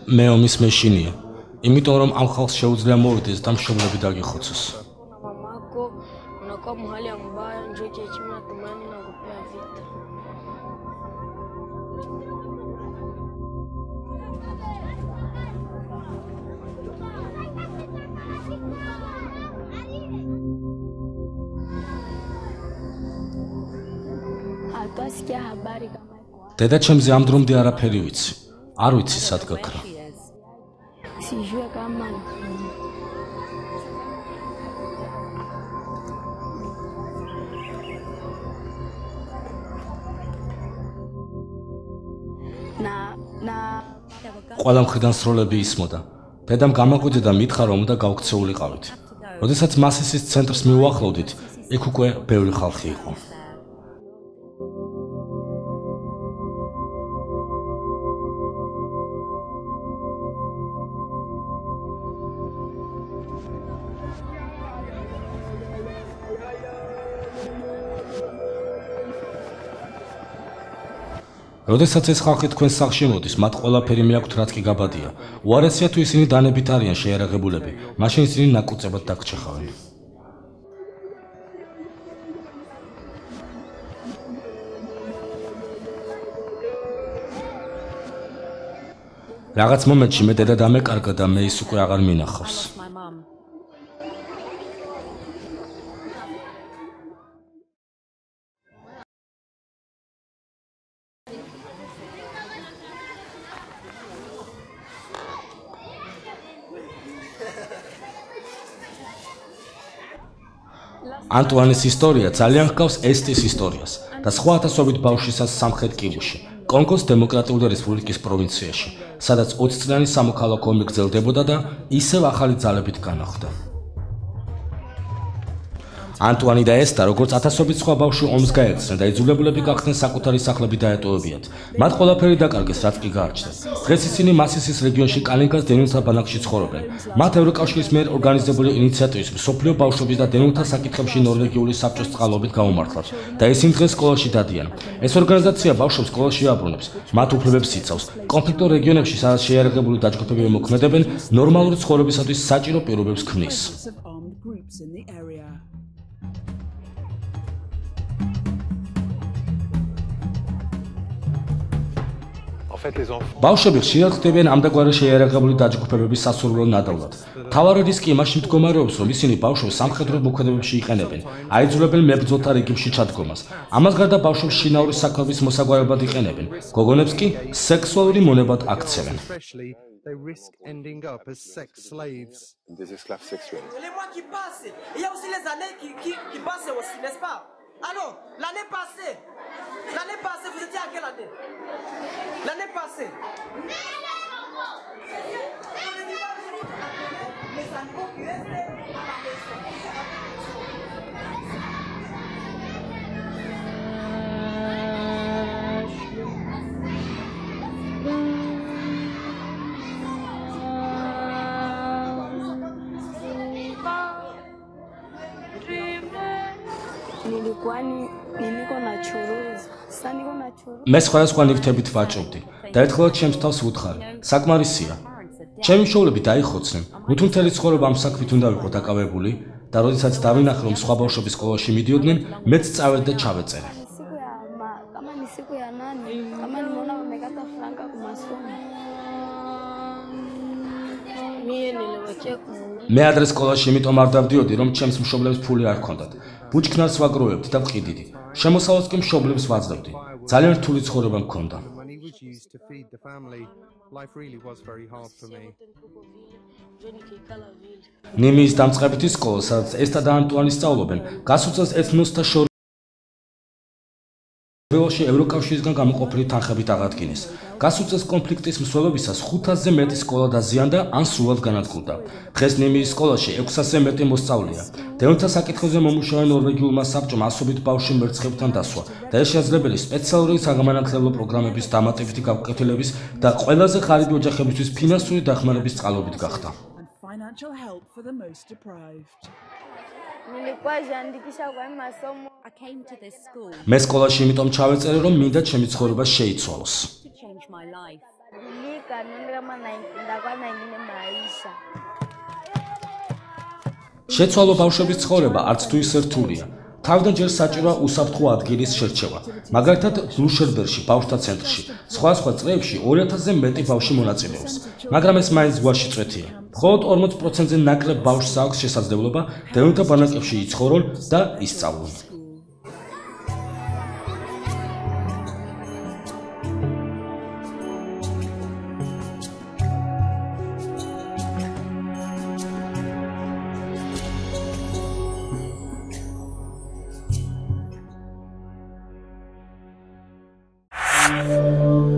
მე ომის მეშინია. იმიტომ რომ ამ ხალხს შეუძლია მოვიდეს და მშობლები დაგიხოცოს. დედა ჩემზე ამ დრომდე არაფერი ვიცი. არ ვიცი სად გაქრა. ყველა მხრიდან სროლები ისმოდა. დედამ გამაკვირდა და მითხრა რომ უნდა გავქცეულიყავით. როდესაც მასისის ცენტრს მივუახლოვდით, იქ უკვე ბევრი ხალხი იყო. როდესაც ეს ხალხი თქვენ სახლში მოდის, მათ ყველაფერი მეაქვთ რაც კი გაბადია. უარესია თუ ისინი დანებით არიან შეიარაღებულები, მაშინ ისინი ნაკუწებად დაგჭეხავენ. რაღაც მომენტში მე დედა დამეკარგა და მე ის უკვე აღარ მინახავს. ანტუანის ისტორია ძალიან ჰგავს ესტის ისტორიას და სხვა ათასობით ბავშვისას სამხრეთ კივუში, კონგოს დემოკრატიული რესპუბლიკის პროვინციაში, სადაც 20 წლიანი სამოქალაქო ომი გრძელდებოდა და ისევ ახალი ძალებით განახლდა. ანტუანი და ესტა, როგორც ათასობით სხვა ბავშვი ომს გაექცნენ და იძულებულები გახდნენ საკუთარი სახლები დაეტოვებიათ. მათ ყველაფერი დაკარგეს, რაც კი გაარჩნდათ. დღეს ისინი მასისის რეგიონში კალინკას დენილთა ბანაკში ცხოვრობენ. მათ ევროკავშირის მიერ ორგანიზებული ინიციატივის მსოფლიო ბავშვების და დენილთა საკითხებში ნორვეგიული საბჭოს წყალობით გაუმართლავს და ისინი დღეს სკოლაში დადიან. ეს ორგანიზაცია ბავშვებს სკოლაში აბრუნებს, მათ უფლებებს იცავს. კონფლიქტურ რეგიონებში, სადაც შეიარაღებული დაჯგუფებები მოქმედებენ, ნორმალური ცხოვრებისათვის საჭირო პირობებს ქმნის. ბავშვები ხშირად ხდებიან ამდაგვარი შეიარაღებული დაჯგუფებების სასურველო ნადავლად. მთავარი რისკი იმაში მდგომარეობს, რომ ისინი ბავშვებს სამხედრო მოქმედებებში იყენებენ, აიძულებენ მებრძოლთა რიგებში ჩადგომას. ამას გარდა ბავშვებს შინაური საქმეების მოსაგვარებლად იყენებენ, გოგონებს კი სექსუალური მონებად აქცევენ. They risk ending up as sex slaves. Des esclaves sexuels. Les mois qui passent, il y a aussi les années qui passent aussi, n'est-ce pas? Alors, l'année passée, vous étiez à quelle année? L'année passée. მე სხვადასხვა ნივთებით ვაჭრობდი და ერთხელაც ჩემს თავს ვუთხარი. საკმარისია. ჩემი მშობლები დაიხოცნენ. მუთ მთელი ცხოვრება ამ საქმით უნდა ვიყო დაკავებული და როდესაც დავინახე რომ სხვა ბავშვები სკოლაში მიდიოდნენ, მეც წავედ და ჩავეწერე. მე ადრე სკოლაში იმიტომ არ დავდიოდი, რომ ჩემს მშობლებს ფული არ ჰქონდათ. ბუჩქნარს ვაგროვებდი და ვყიდიდი. შემოსავალს კი მშობლებს ვაძლევდი. ძალიან რთული ცხოვრება მქონდა. ნიმის დამწყებითი სკოლა, სადაც ესტა და ანტუანი სწავლობენ, გასულ წელს ეთნოსთა შორეულში ევროკავშირისგან გამოყოფილი თანხებით აღადგინეს. გასულ წელს კონფლიქტის მსვლელობისას 500-ზე მეტი სკოლა დაზიანდა ან სრულად განადგურდა. დღეს ნიმის სკოლაში 600-ზე მეტი მოსწავლეა. დენილთა საკითხებზე მომუშავე ნორვეგიულმა საბჭომ ასობით ბავშვი მერცხებთან დასვა და ეს შესაძლებელი სპეციალური საგანმანათლებლო პროგრამების დამატებითი გაკვეთილების და ყველაზე ღარიბი ოჯახებისთვის ფინანსური დახმარების წყალობით გახდა. მე სკოლაში იმიტომ ჩავეწერე, რომ მინდა ჩემი ცხოვრება შეიცვალოს. შეცვალო ბავშვების ცხოვრება არც თუ ისე რთულია. თავიდან ჯერ საჭიროა უსაფრთხო ადგილის შერჩევა. მაგალითად, ბლუშერბერში, ბავშვთა ცენტრში, სხვა წრეებში 2000-ზე მეტი ბავშვი მონაწილეობს, მაგრამ ეს მაინც ზღვაში წვეთია. მხოლოდ 40%-ზე ნაკლებ ბავშვს აქვს შესაძლებლობა დევნილთა ბანაკებში იცხოვრონ და ისწავლონ. Thank you.